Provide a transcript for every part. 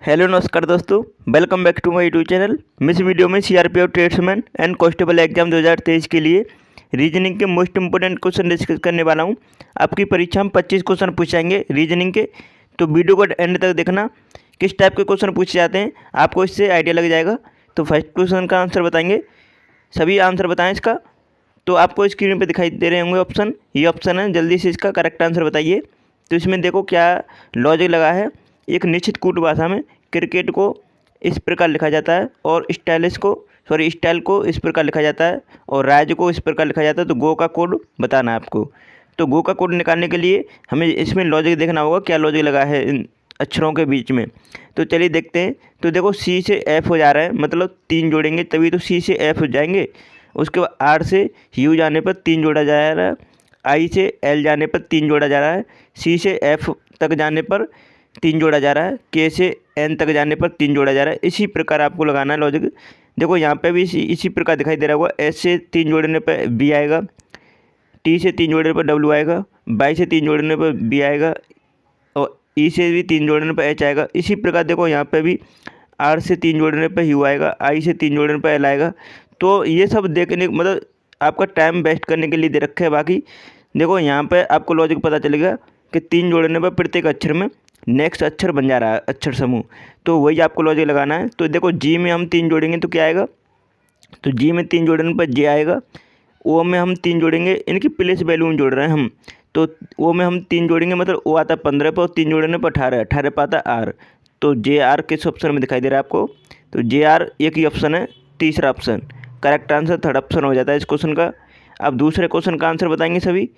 Hello नमस्कार दोस्तों, welcome back to my YouTube channel. मैं इस वीडियो में CRPF tradesman and constable exam 2023 के लिए रीजनिंग के मोस्ट इंपोर्टेंट क्वेश्चन डिस्कस करने वाला हूं। आपकी परीक्षा में 25 क्वेश्चन पूछे जाएंगे रीजनिंग के, तो वीडियो को एंड तक देखना किस टाइप के क्वेश्चन पूछे जाते हैं, आपको इससे आइडिया लग जाएगा। तो फर्स्ट क्वेश्चन का आंसर बताएंगे, सभी आंसर बताएँ इसका। तो आपको स्क्रीन पर दिखाई दे रहे होंगे ऑप्शन, ये ऑप्शन है, जल्दी से इसका करेक्ट आंसर बताइए। तो इसमें देखो क्या लॉजिक लगा है। एक निश्चित कूट भाषा में क्रिकेट को इस प्रकार लिखा जाता है और स्टाइल को इस प्रकार लिखा जाता है और राज्य को इस प्रकार लिखा जाता है। तो गो का कोड बताना है आपको। तो गो का कोड निकालने के लिए हमें इसमें लॉजिक देखना होगा, क्या लॉजिक लगा है इन अक्षरों के बीच में। तो चलिए देखते हैं। तो देखो सी से एफ हो जा रहा है, मतलब 3 जोड़ेंगे तभी तो सी से एफ हो जाएंगे। उसके बाद आर से यू जाने पर 3 जोड़ा जा रहा है, आई से एल जाने पर 3 जोड़ा जा रहा है, सी से एफ तक जाने पर 3 जोड़ा जा रहा है, के से एन तक जाने पर 3 जोड़ा जा रहा है। इसी प्रकार आपको लगाना है लॉजिक। देखो यहाँ पे भी इसी प्रकार दिखाई दे रहा होगा। एस से 3 जोड़ने पर बी आएगा, टी से 3 जोड़ने पर डब्ल्यू आएगा, बाई से 3 जोड़ने पर बी आएगा और ई से भी 3 जोड़ने पर एच आएगा। इसी प्रकार देखो यहाँ पे भी आर से 3 जोड़ने पर यू आएगा, आई से 3 जोड़ने पर एल आएगा। तो ये सब देखने मतलब आपका टाइम वेस्ट करने के लिए दे रखा है। बाकी देखो यहाँ पे आपको लॉजिक पता चलेगा कि 3 जोड़ने पर प्रत्येक अक्षर में नेक्स्ट अक्षर बन जा रहा है, अक्षर समूह। तो वही आपको लॉजिक लगाना है। तो देखो जी में हम 3 जोड़ेंगे तो क्या आएगा, तो जी में 3 जोड़ने पर जे आएगा। ओ में हम 3 जोड़ेंगे, इनकी प्लेस वैल्यू में जोड़ रहे हैं हम। तो ओ में हम 3 जोड़ेंगे, मतलब ओ आता है 15 पर और 3 जोड़ने पर 18 पर आता है आर। तो जे आर किस ऑप्शन में दिखाई दे रहा है आपको, तो जे आर एक ही ऑप्शन है, तीसरा option correct answer, third option हो जाता है इस क्वेश्चन का। अब दूसरे क्वेश्चन का आंसर बताएंगे सभी।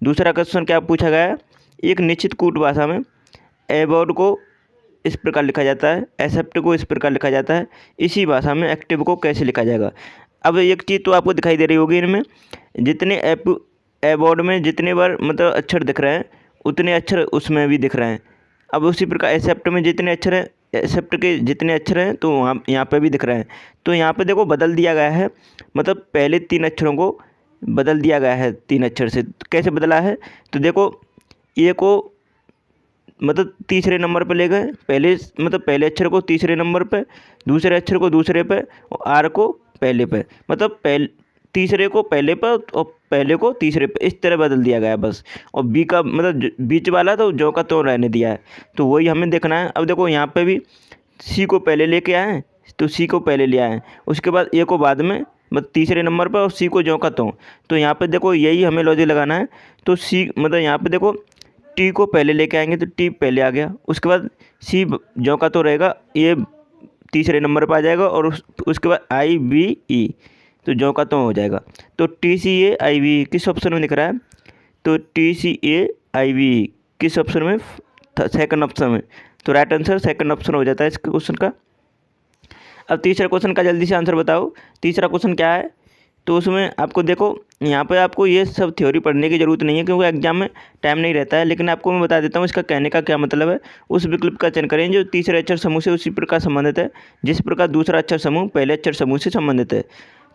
दूसरा क्वेश्चन क्या पूछा गया है, एक निश्चित कूट भाषा में एबॉर्ड को इस प्रकार लिखा जाता है, एक्सेप्ट को इस प्रकार लिखा जाता है, इसी भाषा में एक्टिव को कैसे लिखा जाएगा। अब एक चीज़ तो आपको दिखाई दे रही होगी, इनमें जितने एबॉर्ड में जितने बार मतलब अक्षर दिख रहे हैं उतने अक्षर उसमें भी दिख रहे हैं। अब उसी प्रकार एक्सेप्ट में जितने अक्षर हैं, एक्सेप्ट के जितने अक्षर हैं तो वहाँ यहाँ पे भी दिख रहे हैं। तो यहाँ पे देखो बदल दिया गया है, मतलब पहले 3 अक्षरों को बदल दिया गया है 3 अक्षर से। कैसे बदला है, तो देखो ए को मतलब तीसरे नंबर पर ले गए, पहले अक्षर को तीसरे नंबर पे, दूसरे अक्षर को दूसरे पे और आर को पहले पे, मतलब तीसरे को पहले पर और पहले को तीसरे पे, इस तरह बदल दिया गया है बस। और बी का मतलब बीच वाला तो जो का तो रहने दिया है। तो वही हमें देखना है। अब देखो यहाँ पे भी सी को पहले लेके आए हैं, तो सी को पहले ले आए हैं, उसके बाद ए को बाद में, मतलब तीसरे नंबर पर, और सी को जो का तो यहाँ पे देखो यही हमें लॉजिक लगाना है। तो सी मतलब यहाँ पे देखो टी को पहले लेके आएंगे तो टी पहले आ गया, उसके बाद सी जो का तो रहेगा, ये तीसरे नंबर पर आ जाएगा और उसके बाद आई बी ई, तो जो का तो हो जाएगा। तो टी सी ए आई बी किस ऑप्शन में दिख रहा है, तो टी सी ए आई बी किस ऑप्शन में, सेकंड ऑप्शन में। तो राइट आंसर सेकंड ऑप्शन हो जाता है इस क्वेश्चन का। अब तीसरा क्वेश्चन का जल्दी से आंसर बताओ। तीसरा क्वेश्चन क्या है, तो उसमें आपको देखो यहाँ पे आपको ये सब थ्योरी पढ़ने की ज़रूरत नहीं है क्योंकि एग्जाम में टाइम नहीं रहता है, लेकिन आपको मैं बता देता हूँ इसका कहने का क्या मतलब है। उस विकल्प का चयन करें जो तीसरे अक्षर समूह से उसी प्रकार संबंधित है जिस प्रकार दूसरा अक्षर समूह पहले अक्षर समूह से संबंधित है।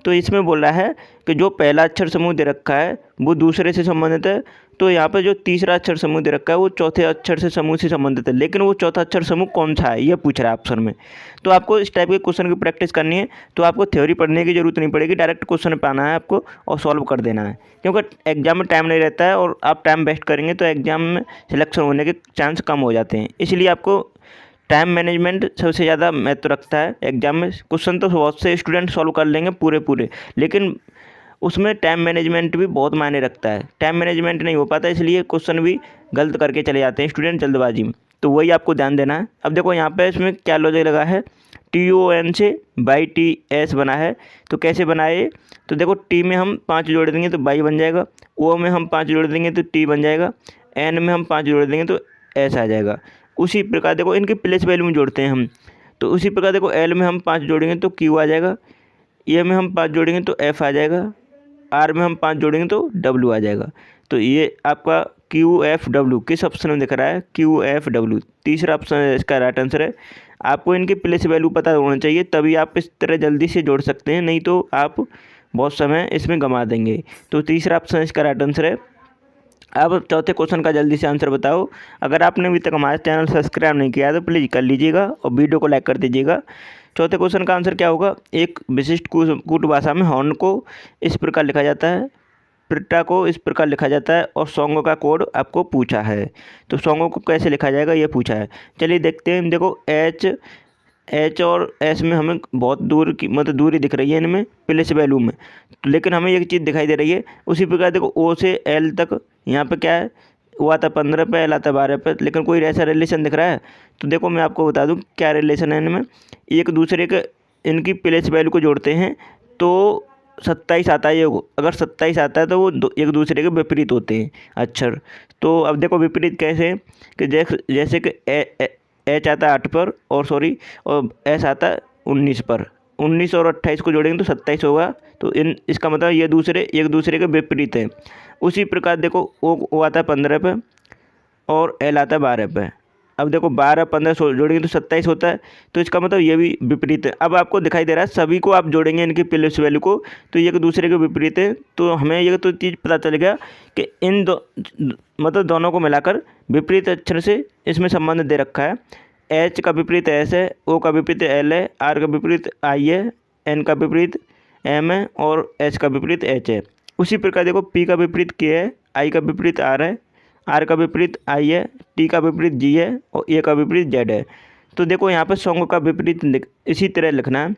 तो इसमें बोल रहा है कि जो पहला अक्षर समूह दे रखा है वो दूसरे से संबंधित है, तो यहाँ पर जो तीसरा अक्षर समूह दे रखा है वो चौथे अक्षर से समूह से संबंधित है, लेकिन वो चौथा अक्षर समूह कौन सा है ये पूछ रहा है ऑप्शन में। तो आपको इस टाइप के क्वेश्चन की प्रैक्टिस करनी है, तो आपको थ्योरी पढ़ने की जरूरत नहीं पड़ेगी, डायरेक्ट क्वेश्चन पे आना है आपको और सॉल्व कर देना है, क्योंकि एग्जाम में टाइम नहीं रहता है और आप टाइम वेस्ट करेंगे तो एग्जाम में सिलेक्शन होने के चांस कम हो जाते हैं। इसलिए आपको टाइम मैनेजमेंट सबसे ज़्यादा महत्व रखता है एग्जाम में। क्वेश्चन तो बहुत से स्टूडेंट सॉल्व कर लेंगे पूरे, लेकिन उसमें टाइम मैनेजमेंट भी बहुत मायने रखता है। टाइम मैनेजमेंट नहीं हो पाता, इसलिए क्वेश्चन भी गलत करके चले जाते हैं स्टूडेंट जल्दबाजी में। तो वही आपको ध्यान देना है। अब देखो यहाँ पे इसमें क्या लॉजिक लगा है, टी ओ एन से बाई टी एस बना है। तो कैसे बनाए, तो देखो टी में हम 5 जोड़ देंगे तो बाई बन जाएगा, ओ में हम 5 जोड़ देंगे तो टी बन जाएगा, एन में हम 5 जोड़ देंगे तो एस आ जाएगा। उसी प्रकार देखो इनके प्लेस वैल्यू में जोड़ते हैं हम। तो उसी प्रकार देखो एल में हम 5 जोड़ेंगे तो क्यू आ जाएगा, ए में हम 5 जोड़ेंगे तो एफ आ जाएगा, आर में हम 5 जोड़ेंगे तो डब्ल्यू आ जाएगा। तो ये आपका क्यू एफ डब्ल्यू किस ऑप्शन में दिख रहा है, क्यू एफ डब्ल्यू तीसरा ऑप्शन इसका राइट आंसर है। आपको इनके प्लेस वैल्यू पता होना चाहिए, तभी आप इस तरह जल्दी से जोड़ सकते हैं, नहीं तो आप बहुत समय इसमें गंवा देंगे। तो तीसरा ऑप्शन इसका राइट आंसर है। अब चौथे क्वेश्चन का जल्दी से आंसर बताओ। अगर आपने अभी तक हमारा चैनल सब्सक्राइब नहीं किया है तो प्लीज़ कर लीजिएगा और वीडियो को लाइक कर दीजिएगा। चौथे क्वेश्चन का आंसर क्या होगा? एक विशिष्ट कूट भाषा में हॉर्न को इस प्रकार लिखा जाता है, प्रिटा को इस प्रकार लिखा जाता है और सॉन्गों का कोड आपको पूछा है। तो सॉन्गों को कैसे लिखा जाएगा ये पूछा है। चलिए देखते हैं। देखो एच और एस में हमें बहुत दूर की मतलब दूरी दिख रही है इनमें प्लेस वैल्यू में, लेकिन हमें एक चीज़ दिखाई दे रही है। उसी प्रकार देखो ओ से एल तक यहाँ पे क्या है, वो आता 15 पे, एल आता 12 पे, लेकिन कोई ऐसा रिलेशन दिख रहा है? तो देखो मैं आपको बता दूं क्या रिलेशन है इनमें। एक दूसरे के इनकी प्लेस वैल्यू को जोड़ते हैं तो 27 आता है। ये अगर 27 आता है तो वो एक दूसरे के विपरीत होते हैं अक्षर। तो अब देखो विपरीत कैसे कि जैसे कि एच आता है 8 पर और एस आता है 19 पर। 19 और 28 को जोड़ेंगे तो 27 होगा। तो इसका मतलब ये एक दूसरे के विपरीत हैं। उसी प्रकार देखो ओ आता है 15 पे और एल आता है 12 पे। अब देखो 12 15 जोड़ेंगे तो 27 होता है। तो इसका मतलब ये भी विपरीत है। अब आपको दिखाई दे रहा है सभी को आप जोड़ेंगे इनकी प्लेस वैल्यू को तो ये एक दूसरे के विपरीत है। तो हमें ये तो चीज़ पता चल गया कि इन मतलब दोनों को मिलाकर विपरीत अक्षर से इसमें संबंध दे रखा है। एच का विपरीत एस है, ओ का विपरीत एल है, आर का विपरीत आई है, एन का विपरीत एम है और एच का विपरीत एच है। उसी प्रकार देखो पी का विपरीत के है, आई का विपरीत आर है, आर का विपरीत आई है, टी का विपरीत जी है और ए का विपरीत जेड है। तो देखो यहाँ पर सॉन्ग का विपरीत इसी तरह लिखना है।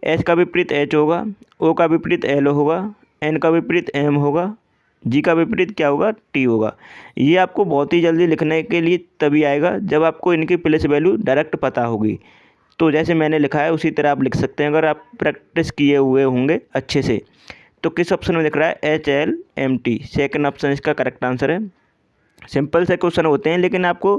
एच का विपरीत एच होगा, ओ का विपरीत एल होगा, एन का विपरीत एम होगा, जी का विपरीत क्या होगा? टी होगा। ये आपको बहुत ही जल्दी लिखने के लिए तभी आएगा जब आपको इनकी प्लेस वैल्यू डायरेक्ट पता होगी। तो जैसे मैंने लिखा है उसी तरह आप लिख सकते हैं अगर आप प्रैक्टिस किए हुए होंगे अच्छे से। तो किस ऑप्शन में दिख रहा है? HLMT, सेकंड ऑप्शन इसका करेक्ट आंसर है। सिंपल से क्वेश्चन होते हैं लेकिन आपको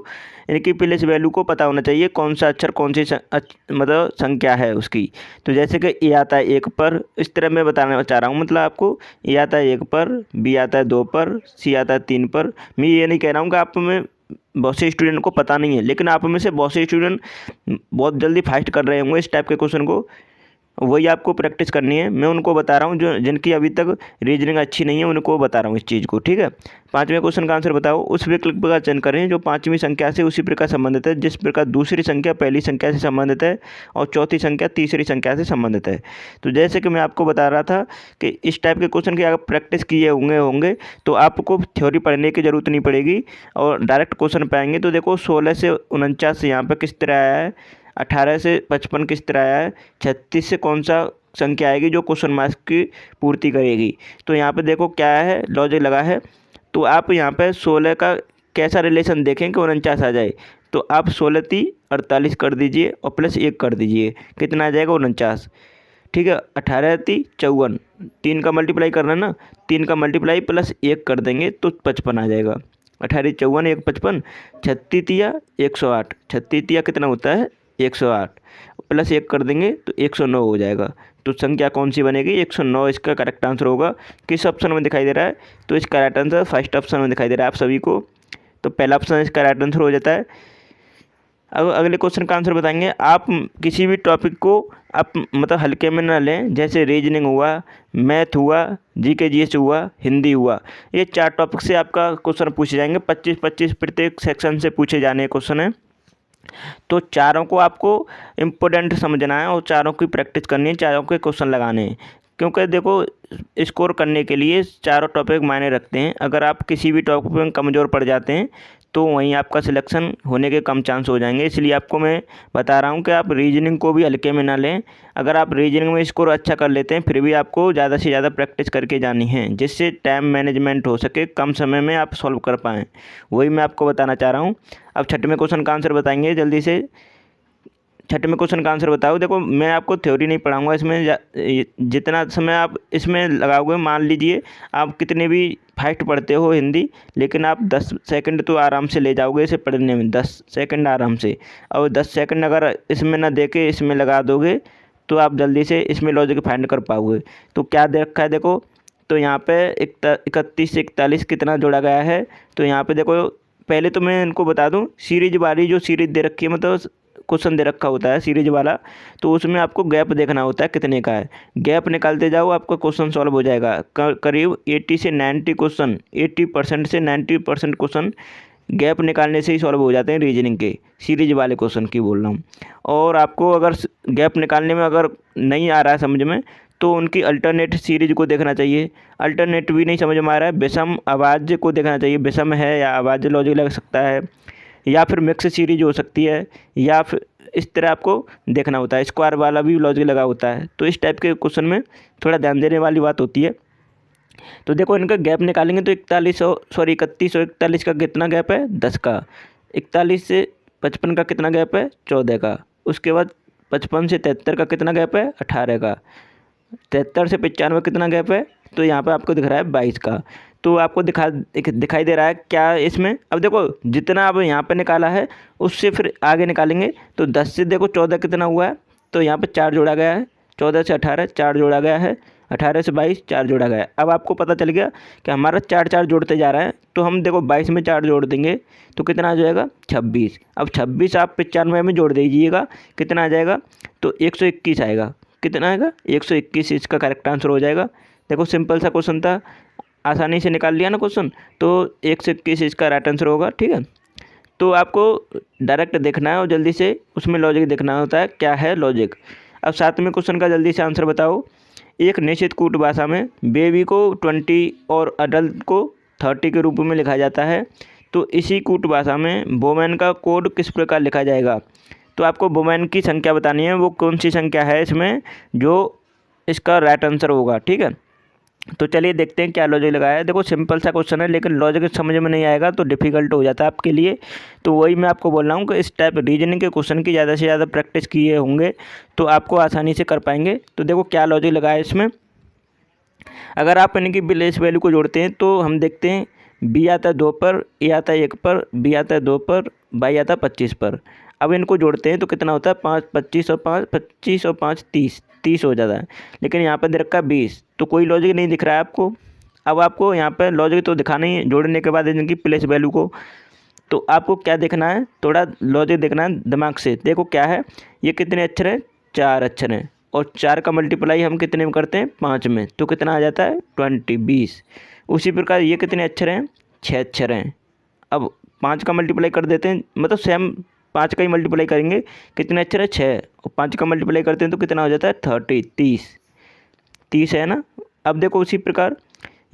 इनकी प्लेस वैल्यू को पता होना चाहिए कौन सा अक्षर कौन सी मतलब संख्या है उसकी। तो जैसे कि ए आता है 1 पर, इस तरह मैं बताना चाह रहा हूँ। मतलब आपको ए आता है 1 पर, बी आता है 2 पर, सी आता है 3 पर। मैं ये नहीं कह रहा हूँ कि आप में बहुत से स्टूडेंट को पता नहीं है, लेकिन आप में से बहुत से स्टूडेंट बहुत जल्दी फास्ट कर रहे होंगे इस टाइप के क्वेश्चन को। वही आपको प्रैक्टिस करनी है। मैं उनको बता रहा हूँ जो जिनकी अभी तक रीजनिंग अच्छी नहीं है उनको बता रहा हूँ इस चीज़ को, ठीक है। पाँचवें क्वेश्चन का आंसर बताओ। उस विकल्प का चयन करें जो पाँचवीं संख्या से उसी प्रकार संबंधित है जिस प्रकार दूसरी संख्या पहली संख्या से संबंधित है और चौथी संख्या तीसरी संख्या से संबंधित है। तो जैसे कि मैं आपको बता रहा था कि इस टाइप के क्वेश्चन की अगर प्रैक्टिस किए होंगे तो आपको थ्योरी पढ़ने की ज़रूरत नहीं पड़ेगी और डायरेक्ट क्वेश्चन पाएंगे। तो देखो 16 से 49 यहाँ पर किस तरह आया है, 18 से 55 किस तरह आया है, 36 से कौन सा संख्या आएगी जो क्वेश्चन मार्क्स की पूर्ति करेगी। तो यहाँ पे देखो क्या है, लॉजिक लगा है। तो आप यहाँ पे 16 का कैसा रिलेशन देखें कि 49 आ जाए। तो आप 16 × 48 कर दीजिए और प्लस 1 कर दीजिए, कितना आ जाएगा? 49। ठीक है। 18 × 54, 3 का मल्टीप्लाई करना ना, 3 का मल्टीप्लाई प्लस 1 कर देंगे तो 55 आ जाएगा। 18 × 54 1 55, 36 × 108, 36 कितना होता है? 108 प्लस 1 कर देंगे तो 109 हो जाएगा। तो संख्या कौन सी बनेगी? 109 इसका करेक्ट आंसर होगा। किस ऑप्शन में दिखाई दे रहा है? तो इसका राइट आंसर फर्स्ट ऑप्शन में दिखाई दे रहा है आप सभी को। तो पहला ऑप्शन इसका राइट आंसर हो जाता है। अब अगले क्वेश्चन का आंसर बताएंगे। आप किसी भी टॉपिक को आप मतलब हल्के में ना लें, जैसे रीजनिंग हुआ, मैथ हुआ, जीके जीएस हुआ, हिंदी हुआ। ये 4 टॉपिक से आपका क्वेश्चन पूछे जाएंगे। 25-25 प्रत्येक सेक्शन से पूछे जाने क्वेश्चन है। तो चारों को आपको इम्पोर्टेंट समझना है और चारों की प्रैक्टिस करनी है, चारों के क्वेश्चन लगाने हैं। क्योंकि देखो स्कोर करने के लिए चारों टॉपिक मायने रखते हैं। अगर आप किसी भी टॉपिक में कमज़ोर पड़ जाते हैं तो वहीं आपका सिलेक्शन होने के कम चांस हो जाएंगे। इसलिए आपको मैं बता रहा हूं कि आप रीजनिंग को भी हल्के में ना लें। अगर आप रीजनिंग में स्कोर अच्छा कर लेते हैं फिर भी आपको ज़्यादा से ज़्यादा प्रैक्टिस करके जानी है, जिससे टाइम मैनेजमेंट हो सके, कम समय में आप सॉल्व कर पाएँ। वही मैं आपको बताना चाह रहा हूँ। अब छठवें क्वेश्चन का आंसर बताएंगे जल्दी से। छठवें क्वेश्चन का आंसर बताओ। देखो मैं आपको थ्योरी नहीं पढ़ाऊंगा इसमें, जितना समय आप इसमें लगाओगे, मान लीजिए आप कितने भी फास्ट पढ़ते हो हिंदी, लेकिन आप 10 सेकंड तो आराम से ले जाओगे इसे पढ़ने में, 10 सेकंड आराम से। और 10 सेकंड अगर इसमें ना दे के इसमें लगा दोगे तो आप जल्दी से इसमें लॉजिक फाइंड कर पाओगे। तो क्या दे रखा है देखो, तो यहाँ पे 31 से 41 कितना जोड़ा गया है। तो यहाँ पे देखो पहले तो मैं इनको बता दूँ, सीरीज वाली जो सीरीज दे रखी है, मतलब क्वेश्चन दे रखा होता है सीरीज वाला, तो उसमें आपको गैप देखना होता है कितने का है। गैप निकालते जाओ, आपका क्वेश्चन सॉल्व हो जाएगा। करीब 80 से 90 क्वेश्चन, 80% से 90% क्वेश्चन गैप निकालने से ही सॉल्व हो जाते हैं रीजनिंग के, सीरीज वाले क्वेश्चन की बोल रहा हूँ। और आपको अगर गैप निकालने में अगर नहीं आ रहा है समझ में, तो उनकी अल्टरनेट सीरीज को देखना चाहिए। अल्टरनेट भी नहीं समझ में आ रहा है, विषम आवाज़ को देखना चाहिए, विषम है या आवाज़ लॉजिक लग सकता है, या फिर मिक्स सीरीज हो सकती है, या फिर इस तरह आपको देखना होता है। स्क्वायर वाला भी लॉजिक लगा होता है, तो इस टाइप के क्वेश्चन में थोड़ा ध्यान देने वाली बात होती है। तो देखो इनका गैप निकालेंगे तो 31 और 41 का कितना गैप है, 10 का। 41 से 55 का कितना गैप है, 14 का। उसके बाद 55 से 73 का कितना गैप है, 18 का। 73 से 95 कितना गैप है, तो यहाँ पे आपको दिख रहा है 22 का। तो आपको दिखाई दे रहा है क्या इसमें। अब देखो जितना अब यहाँ पे निकाला है उससे फिर आगे निकालेंगे, तो 10 से देखो 14 कितना हुआ है, तो यहाँ पे 4 जोड़ा गया है। 14 से 18 4 जोड़ा गया है, 18 से 22 4 जोड़ा गया है। अब आपको पता चल गया कि हमारा 4 जोड़ते जा रहा है, तो हम देखो 22 में 4 जोड़ देंगे तो कितना आ जाएगा, 26। अब 26 आप 95 में जोड़ दीजिएगा, कितना आ जाएगा, तो 121 आएगा। कितना आएगा, 121 इसका करेक्ट आंसर हो जाएगा। देखो सिंपल सा क्वेश्चन था, आसानी से निकाल लिया ना क्वेश्चन, तो 121 इसका राइट आंसर होगा। ठीक है, तो आपको डायरेक्ट देखना है और जल्दी से उसमें लॉजिक देखना होता है, क्या है लॉजिक। अब 7वें क्वेश्चन का जल्दी से आंसर बताओ। एक निश्चित कूट भाषा में बेबी को 20 और अडल्ट को 30 के रूप में लिखा जाता है, तो इसी कूट भाषा में वुमेन का कोड किस प्रकार लिखा जाएगा। तो आपको वुमेन की संख्या बतानी है, वो कौन सी संख्या है इसमें जो इसका राइट आंसर होगा। ठीक है, तो चलिए देखते हैं क्या लॉजिक लगाया है। देखो सिंपल सा क्वेश्चन है, लेकिन लॉजिक समझ में नहीं आएगा तो डिफ़िकल्ट हो जाता है आपके लिए। तो वही मैं आपको बोल रहा हूँ कि इस टाइप रीजनिंग के क्वेश्चन की ज़्यादा से ज़्यादा प्रैक्टिस किए होंगे तो आपको आसानी से कर पाएंगे। तो देखो क्या लॉजिक लगाया है इसमें। अगर आप इनकी प्लेस वैल्यू को जोड़ते हैं तो हम देखते हैं बी आता है 2 पर, ए आता है 1 पर, बी आता है 2 पर, वाई आता है 25 पर। अब इनको जोड़ते हैं तो कितना होता है, 5 25 और 5 25 और 5 30 हो जाता है। लेकिन यहाँ पर दे रखा है 20, तो कोई लॉजिक नहीं दिख रहा है आपको। अब आपको यहाँ पर लॉजिक तो दिखाना ही है, जोड़ने के बाद इनकी प्लेस वैल्यू को। तो आपको क्या देखना है, थोड़ा लॉजिक देखना है दिमाग से। देखो क्या है, ये कितने अक्षर हैं, 4 अक्षर हैं, और 4 का मल्टीप्लाई हम कितने में करते हैं, 5 में, तो कितना आ जाता है 20। उसी प्रकार ये कितने अक्षर हैं, 6 अक्षर हैं। अब 5 का मल्टीप्लाई कर देते हैं, मतलब सेम 5 का ही मल्टीप्लाई करेंगे, कितने अक्षर है 6, और 5 का मल्टीप्लाई करते हैं तो कितना हो जाता है 30 30 है ना। अब देखो उसी प्रकार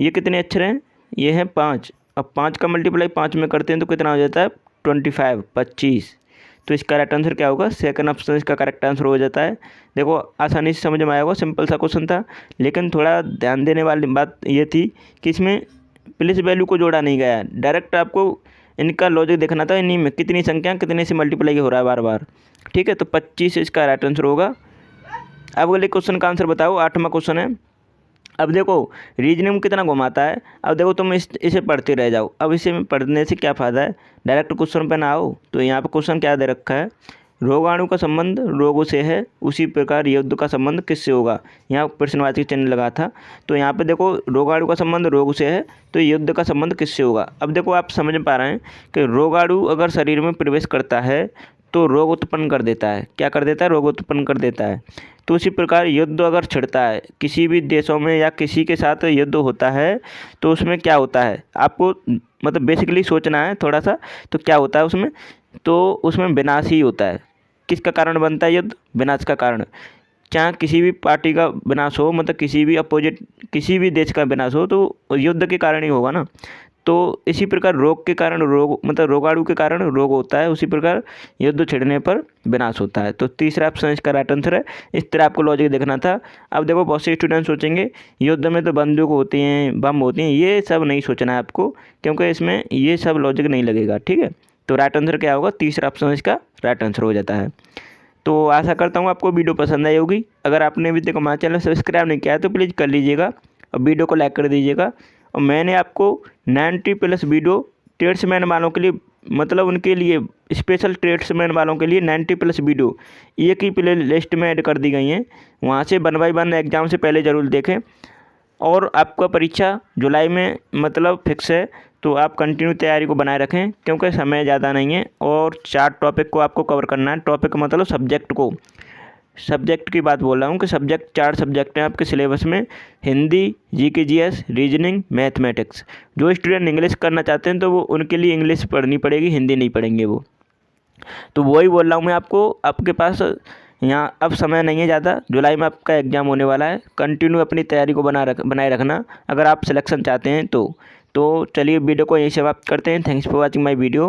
ये कितने अक्षर हैं, ये हैं 5, अब 5 का मल्टीप्लाई 5 में करते हैं तो कितना हो जाता है 25। तो इसका करेक्ट आंसर क्या होगा, सेकंड ऑप्शन इसका करेक्ट आंसर हो जाता है। देखो आसानी से समझ में आया होगा, सिंपल सा क्वेश्चन था, लेकिन थोड़ा ध्यान देने वाली बात ये थी कि इसमें प्लेस वैल्यू को जोड़ा नहीं गया, डायरेक्ट आपको इनका लॉजिक देखना था, इन्हीं में कितनी संख्या कितने से मल्टीप्लाई हो रहा है बार बार। ठीक है, तो 25 इसका राइट आंसर होगा। अब अगले क्वेश्चन का आंसर बताओ, 8वां क्वेश्चन है। अब देखो रीजनिंग कितना घुमाता है। अब देखो तुम इसे पढ़ते रह जाओ, अब इसे पढ़ने से क्या फ़ायदा है, डायरेक्ट क्वेश्चन पे ना आओ। तो यहाँ पे क्वेश्चन क्या दे रखा है, रोगाणु का संबंध रोगों से है, उसी प्रकार युद्ध का संबंध किससे होगा। यहाँ प्रश्नवाची चिन्ह लगा था, तो यहाँ पे देखो रोगाणु का संबंध रोग से है, तो युद्ध का संबंध किससे होगा। अब देखो आप समझ पा रहे हैं कि रोगाणु अगर शरीर में प्रवेश करता है तो रोग उत्पन्न कर देता है। क्या कर देता है, रोग उत्पन्न कर देता है। तो उसी प्रकार युद्ध अगर छिड़ता है, किसी भी देशों में या किसी के साथ युद्ध होता है, तो उसमें क्या होता है आपको मतलब बेसिकली सोचना है थोड़ा सा। तो क्या होता है उसमें, तो उसमें विनाश ही होता है। किसका कारण बनता है युद्ध, विनाश का कारण। चाहे किसी भी पार्टी का विनाश हो, मतलब किसी भी अपोजिट किसी भी देश का विनाश हो, तो युद्ध के कारण ही होगा ना। तो इसी प्रकार रोग के कारण रोग, मतलब रोगाणु के कारण रोग होता है, उसी प्रकार युद्ध छिड़ने पर विनाश होता है। तो तीसरा ऑप्शन इसका राइट आंसर है। इस तरह आपको लॉजिक देखना था। अब देखो बहुत से स्टूडेंट सोचेंगे युद्ध में तो बंदूक होती हैं, बम होती हैं, ये सब नहीं सोचना है आपको, क्योंकि इसमें ये सब लॉजिक नहीं लगेगा। ठीक है, तो राइट आंसर क्या होगा, तीसरा ऑप्शन इसका राइट आंसर हो जाता है। तो आशा करता हूँ आपको वीडियो पसंद आई होगी। अगर आपने अभी तक हमारे चैनल सब्सक्राइब नहीं किया है तो प्लीज़ कर लीजिएगा और वीडियो को लाइक कर दीजिएगा। और मैंने आपको 90+ वीडियो ट्रेड्समैन वालों के लिए, मतलब उनके लिए स्पेशल ट्रेड्समैन वालों के लिए 90+ वीडियो एक ही प्ले लिस्ट में ऐड कर दी गई हैं। वहाँ से 1 बाय 1 एग्ज़ाम से पहले ज़रूर देखें। और आपका परीक्षा जुलाई में मतलब फिक्स है, तो आप कंटिन्यू तैयारी को बनाए रखें क्योंकि समय ज़्यादा नहीं है और 4 टॉपिक को आपको कवर करना है। टॉपिक मतलब सब्जेक्ट को, सब्जेक्ट की बात बोल रहा हूँ कि सब्जेक्ट 4 सब्जेक्ट हैं आपके सिलेबस में, हिंदी, जीके/जीएस, रीजनिंग, मैथमेटिक्स। जो स्टूडेंट इंग्लिश करना चाहते हैं तो वो उनके लिए इंग्लिश पढ़नी पड़ेगी, हिंदी नहीं पढ़ेंगे वो। तो वही बोल रहा हूँ मैं आपको, आपके पास यहाँ अब समय नहीं है ज़्यादा, जुलाई में आपका एग्ज़ाम होने वाला है। कंटिन्यू अपनी तैयारी को बनाए रखना अगर आप सिलेक्शन चाहते हैं तो चलिए वीडियो को यहीं समाप्त करते हैं। Thanks for watching my video.